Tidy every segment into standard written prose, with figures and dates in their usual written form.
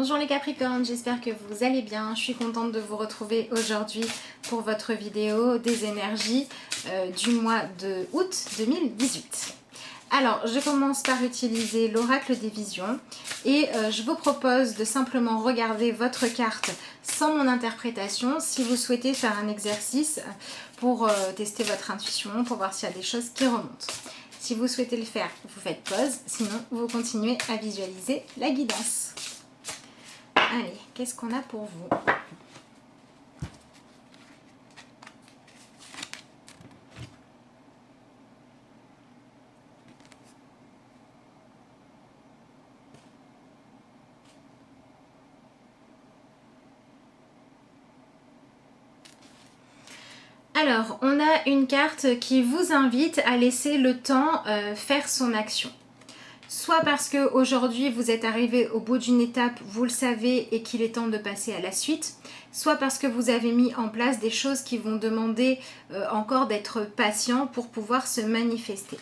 Bonjour les Capricornes, j'espère que vous allez bien. Je suis contente de vous retrouver aujourd'hui pour votre vidéo des énergies du mois de août 2018. Alors, je commence par utiliser l'oracle des visions et je vous propose de simplement regarder votre carte sans mon interprétation si vous souhaitez faire un exercice pour tester votre intuition, pour voir s'il y a des choses qui remontent. Si vous souhaitez le faire, vous faites pause, sinon vous continuez à visualiser la guidance. Allez, qu'est-ce qu'on a pour vous ? Alors, on a une carte qui vous invite à laisser le temps faire son action. Soit parce qu'aujourd'hui vous êtes arrivé au bout d'une étape, vous le savez et qu'il est temps de passer à la suite, soit parce que vous avez mis en place des choses qui vont demander encore d'être patient pour pouvoir se manifester.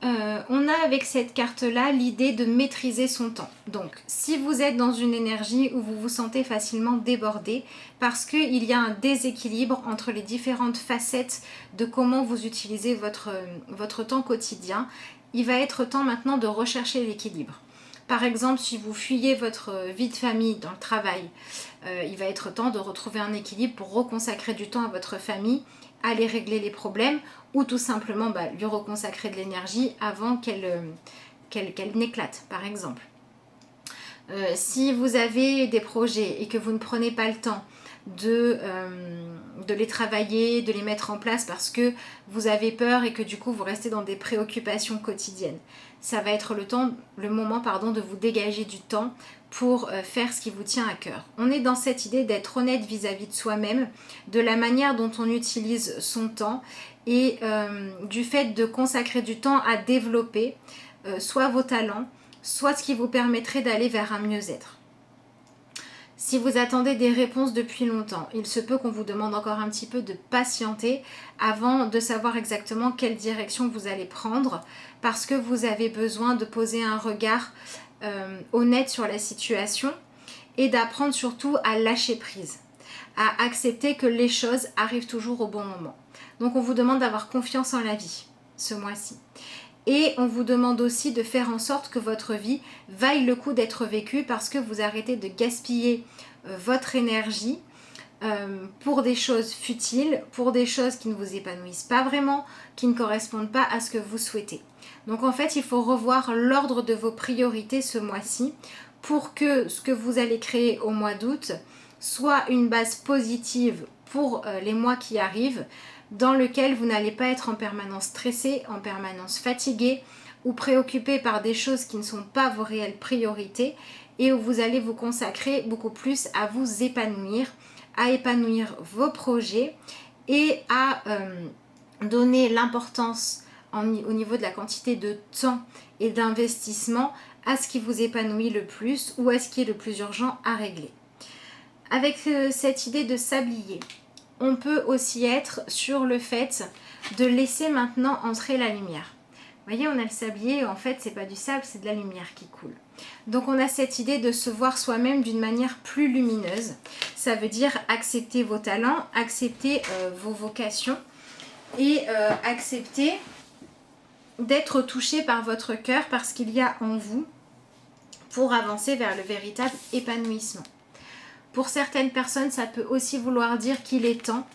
On a avec cette carte-là l'idée de maîtriser son temps. Donc, si vous êtes dans une énergie où vous vous sentez facilement débordé, parce qu'il y a un déséquilibre entre les différentes facettes de comment vous utilisez votre temps quotidien, il va être temps maintenant de rechercher l'équilibre. Par exemple, si vous fuyez votre vie de famille dans le travail, il va être temps de retrouver un équilibre pour reconsacrer du temps à votre famille, aller régler les problèmes ou tout simplement lui reconsacrer de l'énergie avant qu'elle n'éclate, par exemple. Si vous avez des projets et que vous ne prenez pas le temps de les travailler, de les mettre en place parce que vous avez peur et que du coup vous restez dans des préoccupations quotidiennes, ça va être le moment de vous dégager du temps pour faire ce qui vous tient à cœur. On est dans cette idée d'être honnête vis-à-vis de soi-même, de la manière dont on utilise son temps et du fait de consacrer du temps à développer soit vos talents, soit ce qui vous permettrait d'aller vers un mieux-être. Si vous attendez des réponses depuis longtemps, il se peut qu'on vous demande encore un petit peu de patienter avant de savoir exactement quelle direction vous allez prendre parce que vous avez besoin de poser un regard honnête sur la situation et d'apprendre surtout à lâcher prise, à accepter que les choses arrivent toujours au bon moment. Donc on vous demande d'avoir confiance en la vie ce mois-ci. Et on vous demande aussi de faire en sorte que votre vie vaille le coup d'être vécue parce que vous arrêtez de gaspiller votre énergie pour des choses futiles, pour des choses qui ne vous épanouissent pas vraiment, qui ne correspondent pas à ce que vous souhaitez. Donc en fait, il faut revoir l'ordre de vos priorités ce mois-ci pour que ce que vous allez créer au mois d'août soit une base positive pour les mois qui arrivent, dans lequel vous n'allez pas être en permanence stressé, en permanence fatigué ou préoccupé par des choses qui ne sont pas vos réelles priorités et où vous allez vous consacrer beaucoup plus à vous épanouir, à épanouir vos projets et à donner l'importance au niveau de la quantité de temps et d'investissement à ce qui vous épanouit le plus ou à ce qui est le plus urgent à régler. Avec cette idée de sablier, on peut aussi être sur le fait de laisser maintenant entrer la lumière. Vous voyez, on a le sablier, en fait, c'est pas du sable, c'est de la lumière qui coule. Donc on a cette idée de se voir soi-même d'une manière plus lumineuse. Ça veut dire accepter vos talents, accepter vos vocations et accepter d'être touché par votre cœur, parce qu'il y a en vous pour avancer vers le véritable épanouissement. Pour certaines personnes, ça peut aussi vouloir dire qu'il est temps,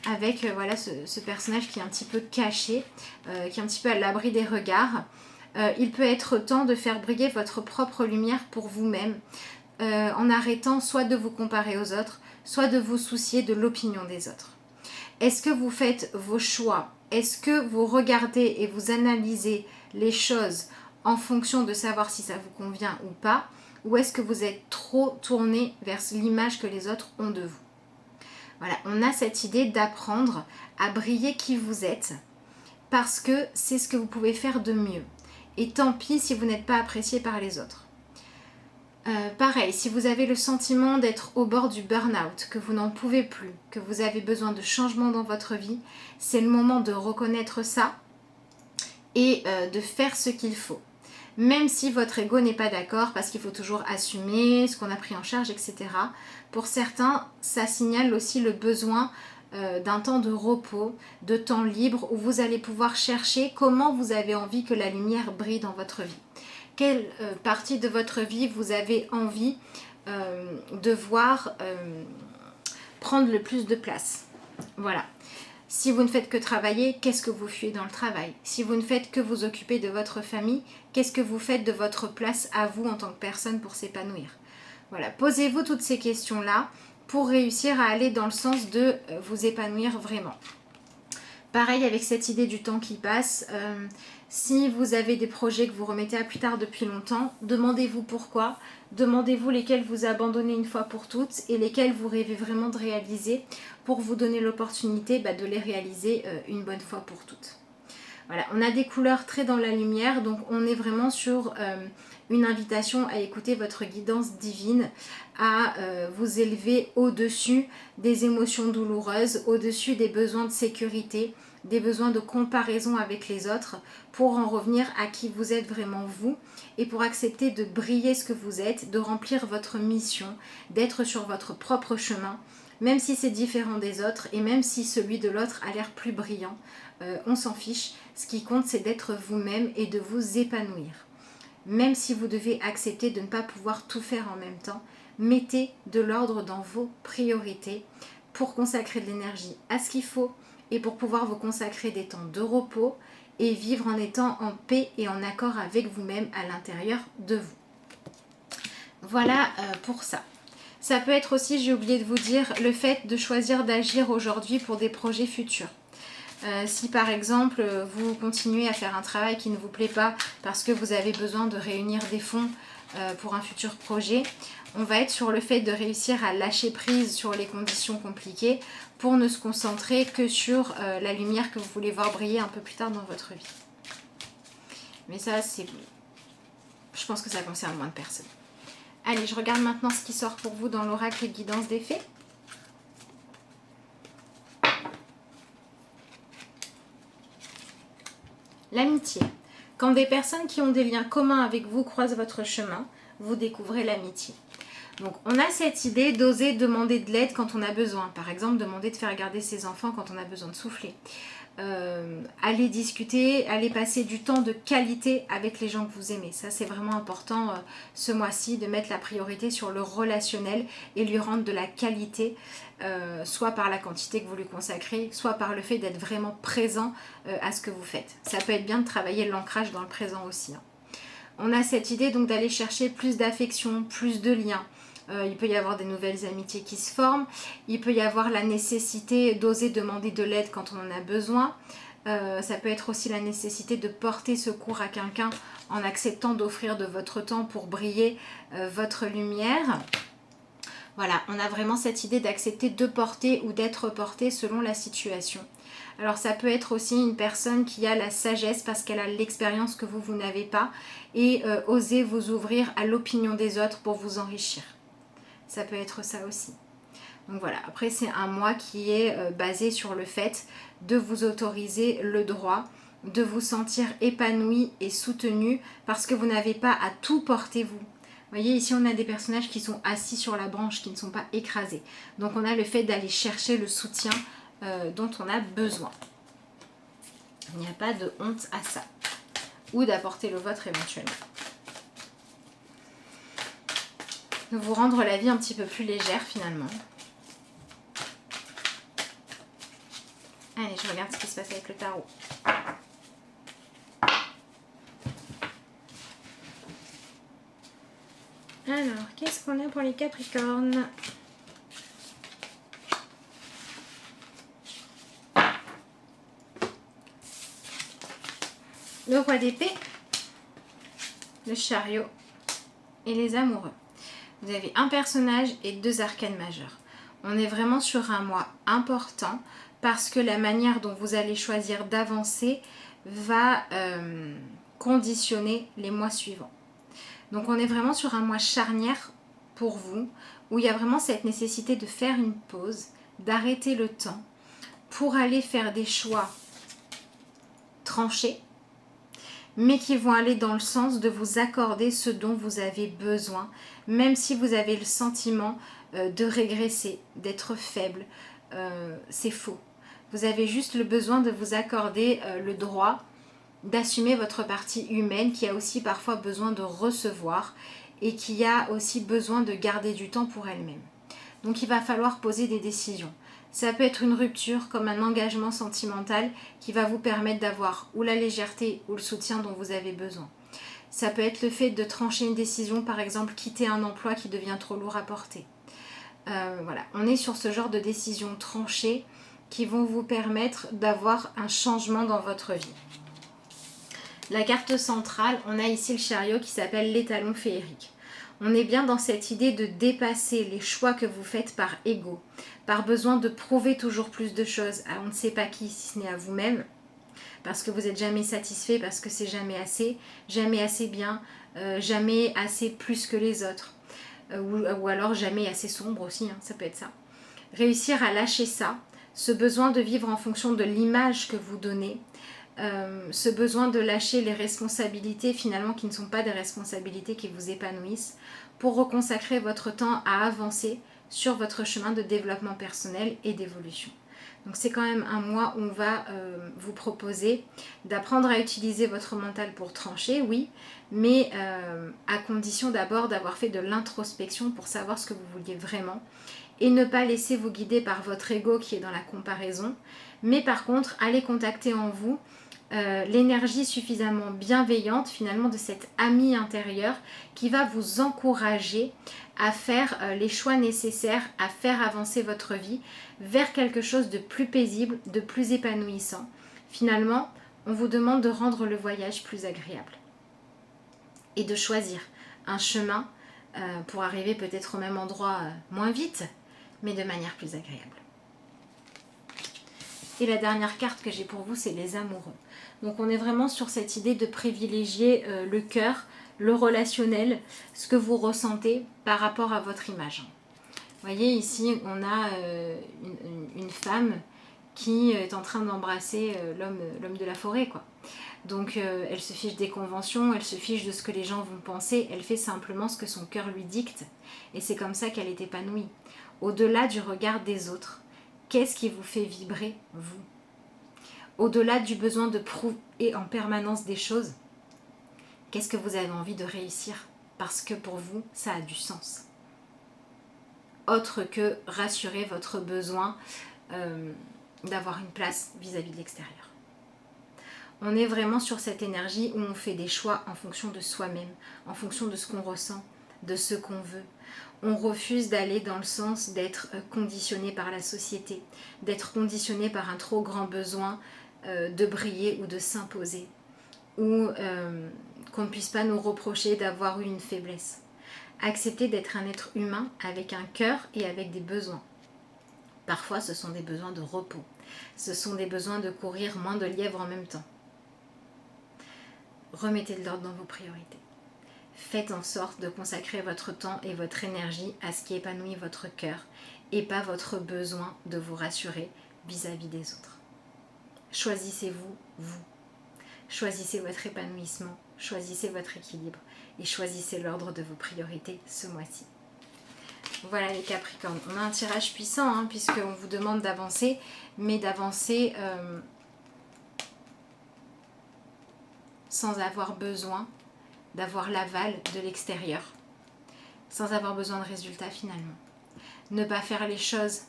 avec ce personnage qui est un petit peu caché, qui est un petit peu à l'abri des regards. Il peut être temps de faire briller votre propre lumière pour vous-même, en arrêtant soit de vous comparer aux autres, soit de vous soucier de l'opinion des autres. Est-ce que vous faites vos choix? Est-ce que vous regardez et vous analysez les choses en fonction de savoir si ça vous convient ou pas? Ou est-ce que vous êtes trop tourné vers l'image que les autres ont de vous? Voilà, on a cette idée d'apprendre à briller qui vous êtes parce que c'est ce que vous pouvez faire de mieux. Et tant pis si vous n'êtes pas apprécié par les autres. Pareil, si vous avez le sentiment d'être au bord du burn-out, que vous n'en pouvez plus, que vous avez besoin de changement dans votre vie, c'est le moment de reconnaître ça et de faire ce qu'il faut. même si votre ego n'est pas d'accord, parce qu'il faut toujours assumer ce qu'on a pris en charge, etc. Pour certains, ça signale aussi le besoin d'un temps de repos, de temps libre, où vous allez pouvoir chercher comment vous avez envie que la lumière brille dans votre vie. Quelle partie de votre vie vous avez envie de voir prendre le plus de place. Voilà. Si vous ne faites que travailler, qu'est-ce que vous fuyez dans le travail? Si vous ne faites que vous occuper de votre famille, qu'est-ce que vous faites de votre place à vous en tant que personne pour s'épanouir? Voilà, posez-vous toutes ces questions-là pour réussir à aller dans le sens de vous épanouir vraiment. Pareil avec cette idée du temps qui passe, si vous avez des projets que vous remettez à plus tard depuis longtemps, demandez-vous pourquoi, demandez-vous lesquels vous abandonnez une fois pour toutes et lesquels vous rêvez vraiment de réaliser pour vous donner l'opportunité de les réaliser une bonne fois pour toutes. Voilà, on a des couleurs très dans la lumière, donc on est vraiment sur une invitation à écouter votre guidance divine, à vous élever au-dessus des émotions douloureuses, au-dessus des besoins de sécurité, des besoins de comparaison avec les autres, pour en revenir à qui vous êtes vraiment vous, et pour accepter de briller ce que vous êtes, de remplir votre mission, d'être sur votre propre chemin, même si c'est différent des autres, et même si celui de l'autre a l'air plus brillant, on s'en fiche. Ce qui compte, c'est d'être vous-même et de vous épanouir. Même si vous devez accepter de ne pas pouvoir tout faire en même temps, mettez de l'ordre dans vos priorités pour consacrer de l'énergie à ce qu'il faut et pour pouvoir vous consacrer des temps de repos et vivre en étant en paix et en accord avec vous-même à l'intérieur de vous. Voilà pour ça. Ça peut être aussi, j'ai oublié de vous dire, le fait de choisir d'agir aujourd'hui pour des projets futurs. Si par exemple vous continuez à faire un travail qui ne vous plaît pas parce que vous avez besoin de réunir des fonds pour un futur projet, on va être sur le fait de réussir à lâcher prise sur les conditions compliquées pour ne se concentrer que sur la lumière que vous voulez voir briller un peu plus tard dans votre vie. Mais ça, je pense que ça concerne moins de personnes. Allez, je regarde maintenant ce qui sort pour vous dans l'oracle et guidance des fées. L'amitié. Quand des personnes qui ont des liens communs avec vous croisent votre chemin, vous découvrez l'amitié. Donc on a cette idée d'oser demander de l'aide quand on a besoin. Par exemple, demander de faire garder ses enfants quand on a besoin de souffler. Aller discuter, aller passer du temps de qualité avec les gens que vous aimez. Ça, c'est vraiment important ce mois-ci de mettre la priorité sur le relationnel et lui rendre de la qualité, soit par la quantité que vous lui consacrez, soit par le fait d'être vraiment présent à ce que vous faites. Ça peut être bien de travailler l'ancrage dans le présent aussi. On a cette idée donc d'aller chercher plus d'affection, plus de liens. Il peut y avoir des nouvelles amitiés qui se forment. Il peut y avoir la nécessité d'oser demander de l'aide quand on en a besoin. Ça peut être aussi la nécessité de porter secours à quelqu'un en acceptant d'offrir de votre temps pour briller votre lumière. Voilà, on a vraiment cette idée d'accepter de porter ou d'être porté selon la situation. Alors ça peut être aussi une personne qui a la sagesse parce qu'elle a l'expérience que vous n'avez pas et oser vous ouvrir à l'opinion des autres pour vous enrichir. Ça peut être ça aussi. Donc voilà, après c'est un mois qui est basé sur le fait de vous autoriser le droit de vous sentir épanoui et soutenu parce que vous n'avez pas à tout porter vous. Vous voyez, ici on a des personnages qui sont assis sur la branche, qui ne sont pas écrasés. Donc on a le fait d'aller chercher le soutien dont on a besoin. Il n'y a pas de honte à ça. Ou d'apporter le vôtre éventuellement. De vous rendre la vie un petit peu plus légère finalement. Allez, je regarde ce qui se passe avec le tarot. Alors, qu'est-ce qu'on a pour les Capricornes ? Le roi d'épée, le chariot et les amoureux. Vous avez un personnage et 2 arcanes majeurs. On est vraiment sur un mois important parce que la manière dont vous allez choisir d'avancer va conditionner les mois suivants. Donc on est vraiment sur un mois charnière pour vous où il y a vraiment cette nécessité de faire une pause, d'arrêter le temps pour aller faire des choix tranchés, mais qui vont aller dans le sens de vous accorder ce dont vous avez besoin, même si vous avez le sentiment de régresser, d'être faible. C'est faux. Vous avez juste le besoin de vous accorder le droit d'assumer votre partie humaine qui a aussi parfois besoin de recevoir et qui a aussi besoin de garder du temps pour elle-même. Donc il va falloir poser des décisions. Ça peut être une rupture comme un engagement sentimental qui va vous permettre d'avoir ou la légèreté ou le soutien dont vous avez besoin. Ça peut être le fait de trancher une décision, par exemple quitter un emploi qui devient trop lourd à porter. Voilà, on est sur ce genre de décisions tranchées qui vont vous permettre d'avoir un changement dans votre vie. La carte centrale, on a ici le chariot qui s'appelle l'étalon féerique. On est bien dans cette idée de dépasser les choix que vous faites par ego, par besoin de prouver toujours plus de choses à on ne sait pas qui, si ce n'est à vous-même, parce que vous n'êtes jamais satisfait, parce que c'est jamais assez bien, jamais assez plus que les autres, ou alors jamais assez sombre aussi, hein, ça peut être ça. Réussir à lâcher ça, ce besoin de vivre en fonction de l'image que vous donnez, ce besoin de lâcher les responsabilités finalement qui ne sont pas des responsabilités qui vous épanouissent pour reconsacrer votre temps à avancer sur votre chemin de développement personnel et d'évolution. Donc c'est quand même un mois où on va vous proposer d'apprendre à utiliser votre mental pour trancher, oui, mais à condition d'abord d'avoir fait de l'introspection pour savoir ce que vous vouliez vraiment et ne pas laisser vous guider par votre ego qui est dans la comparaison, mais par contre aller contacter en vous l'énergie suffisamment bienveillante finalement de cet ami intérieur qui va vous encourager à faire les choix nécessaires, à faire avancer votre vie vers quelque chose de plus paisible, de plus épanouissant. Finalement, on vous demande de rendre le voyage plus agréable et de choisir un chemin pour arriver peut-être au même endroit moins vite, mais de manière plus agréable. Et la dernière carte que j'ai pour vous, c'est les amoureux. Donc on est vraiment sur cette idée de privilégier le cœur, le relationnel, ce que vous ressentez par rapport à votre image. Vous voyez ici, on a une femme qui est en train d'embrasser l'homme de la forêt, quoi. Donc elle se fiche des conventions, elle se fiche de ce que les gens vont penser, elle fait simplement ce que son cœur lui dicte. Et c'est comme ça qu'elle est épanouie. Au-delà du regard des autres, qu'est-ce qui vous fait vibrer, vous ? Au-delà du besoin de prouver en permanence des choses, qu'est-ce que vous avez envie de réussir ? Parce que pour vous, ça a du sens. Autre que rassurer votre besoin d'avoir une place vis-à-vis de l'extérieur. On est vraiment sur cette énergie où on fait des choix en fonction de soi-même, en fonction de ce qu'on ressent, de ce qu'on veut. On refuse d'aller dans le sens d'être conditionné par la société, d'être conditionné par un trop grand besoin de briller ou de s'imposer, ou qu'on ne puisse pas nous reprocher d'avoir eu une faiblesse. Accepter d'être un être humain avec un cœur et avec des besoins. Parfois, ce sont des besoins de repos. Ce sont des besoins de courir moins de lièvres en même temps. Remettez de l'ordre dans vos priorités. Faites en sorte de consacrer votre temps et votre énergie à ce qui épanouit votre cœur et pas votre besoin de vous rassurer vis-à-vis des autres. Choisissez-vous, vous. Choisissez votre épanouissement, choisissez votre équilibre et choisissez l'ordre de vos priorités ce mois-ci. Voilà les Capricornes, on a un tirage puissant puisqu'on vous demande d'avancer, mais d'avancer sans avoir besoin d'avoir l'aval de l'extérieur, sans avoir besoin de résultats finalement. Ne pas faire les choses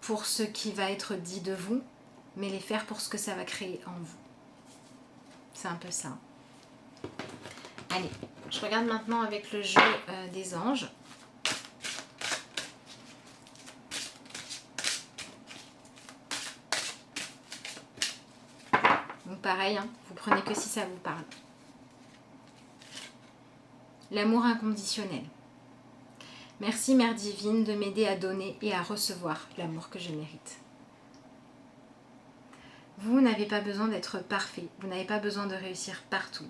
pour ce qui va être dit de vous, mais les faire pour ce que ça va créer en vous. C'est un peu ça. Allez, je regarde maintenant avec le jeu des anges. Donc pareil, vous prenez que si ça vous parle. L'amour inconditionnel. Merci Mère Divine de m'aider à donner et à recevoir l'amour que je mérite. Vous n'avez pas besoin d'être parfait, vous n'avez pas besoin de réussir partout,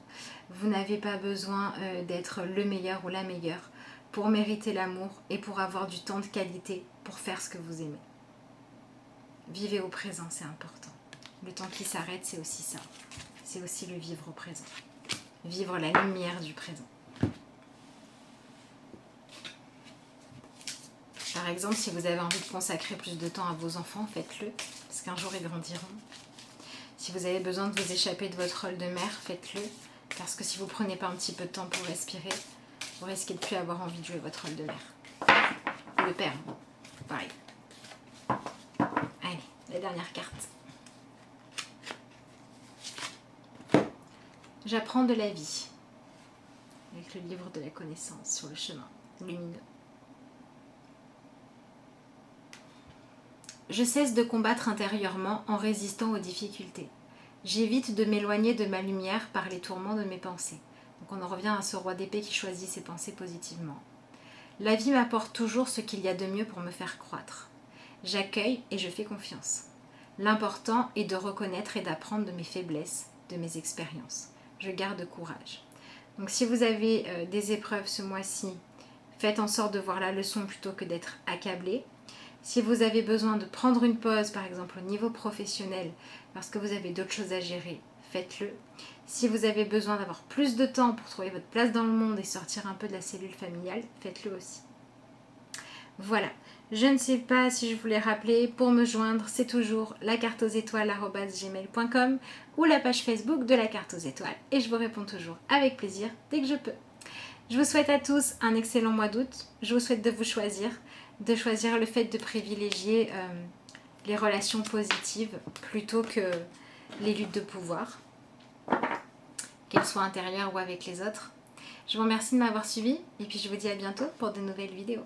vous n'avez pas besoin d'être le meilleur ou la meilleure pour mériter l'amour et pour avoir du temps de qualité pour faire ce que vous aimez. Vivez au présent, c'est important. Le temps qui s'arrête, c'est aussi ça. C'est aussi le vivre au présent. vivre la lumière du présent. Par exemple, si vous avez envie de consacrer plus de temps à vos enfants, faites-le, parce qu'un jour ils grandiront. Si vous avez besoin de vous échapper de votre rôle de mère, faites-le, parce que si vous ne prenez pas un petit peu de temps pour respirer, vous risquez de ne plus avoir envie de jouer votre rôle de mère. Ou de père, pareil. Allez, la dernière carte. J'apprends de la vie, avec le livre de la connaissance sur le chemin lumineux. Je cesse de combattre intérieurement en résistant aux difficultés. J'évite de m'éloigner de ma lumière par les tourments de mes pensées. Donc on en revient à ce roi d'épée qui choisit ses pensées positivement. La vie m'apporte toujours ce qu'il y a de mieux pour me faire croître. J'accueille et je fais confiance. L'important est de reconnaître et d'apprendre de mes faiblesses, de mes expériences. Je garde courage. Donc si vous avez des épreuves ce mois-ci, faites en sorte de voir la leçon plutôt que d'être accablé. Si vous avez besoin de prendre une pause, par exemple au niveau professionnel, parce que vous avez d'autres choses à gérer, faites-le. Si vous avez besoin d'avoir plus de temps pour trouver votre place dans le monde et sortir un peu de la cellule familiale, faites-le aussi. Voilà, je ne sais pas si je vous l'ai rappelé, pour me joindre, c'est toujours lacarteauxétoiles@gmail.com ou la page Facebook de la carte aux étoiles et je vous réponds toujours avec plaisir dès que je peux. Je vous souhaite à tous un excellent mois d'août, je vous souhaite de choisir le fait de privilégier les relations positives plutôt que les luttes de pouvoir, qu'elles soient intérieures ou avec les autres. Je vous remercie de m'avoir suivi et puis je vous dis à bientôt pour de nouvelles vidéos.